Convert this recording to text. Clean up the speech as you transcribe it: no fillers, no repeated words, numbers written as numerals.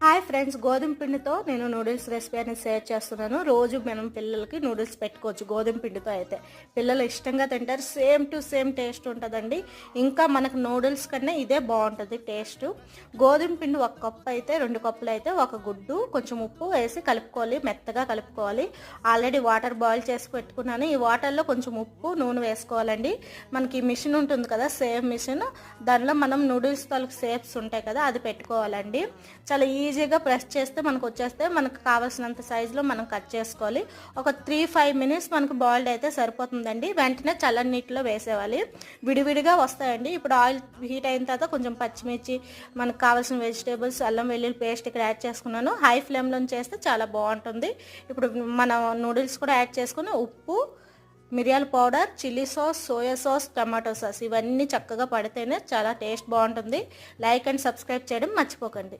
Hi friends, గోధుమ పిండితో నేను నూడిల్స్ రెసిపీ అనేది షేర్ చేస్తున్నాను. రోజు మనం పిల్లలకి నూడిల్స్ పెట్టుకోవచ్చు గోధుమ పిండితో. అయితే పిల్లలు ఇష్టంగా తింటారు. సేమ్ టు సేమ్ టేస్ట్ ఉంటుందండి. ఇంకా మనకు నూడిల్స్ కన్నా ఇదే బాగుంటుంది టేస్ట్. గోధుమ పిండి 1 కప్పు అయితే 2 కప్పులు అయితే 1 గుడ్డు కొంచెం ఉప్పు వేసి కలుపుకోవాలి, మెత్తగా కలుపుకోవాలి. ఆల్రెడీ వాటర్ బాయిల్ చేసి పెట్టుకున్నాను. ఈ వాటర్లో కొంచెం ఉప్పు నూనె వేసుకోవాలండి. మనకి మిషన్ ఉంటుంది కదా, సేమ్ మిషన్, దానిలో మనం నూడిల్స్ తాలూకు షేప్స్ ఉంటాయి కదా, అది పెట్టుకోవాలండి. చాలా ఈజీగా ప్రెస్ చేస్తే మనకు వచ్చేస్తే మనకు కావాల్సినంత సైజులో మనం కట్ చేసుకోవాలి. ఒక 3-5 మినిట్స్ మనకు బాయిల్డ్ అయితే సరిపోతుందండి. వెంటనే చల్లని నీటిలో వేసేవాలి, విడివిడిగా వస్తాయండి. ఇప్పుడు ఆయిల్ హీట్ అయిన తర్వాత కొంచెం పచ్చిమిర్చి, మనకు కావాల్సిన వెజిటేబుల్స్, అల్లం వెల్లుల్లి పేస్ట్ ఇక్కడ యాడ్ చేసుకున్నాను. హై ఫ్లేమ్లో చేస్తే చాలా బాగుంటుంది. ఇప్పుడు మన నూడిల్స్ కూడా యాడ్ చేసుకుని ఉప్పు, మిరియాల powder, chilli sauce, soya sauce, tomato sauce ఇవన్నీ చక్కగా పడితేనే చాలా టేస్ట్ బాగుంటుంది. లైక్ అండ్ సబ్స్క్రైబ్ చేయడం మర్చిపోకండి.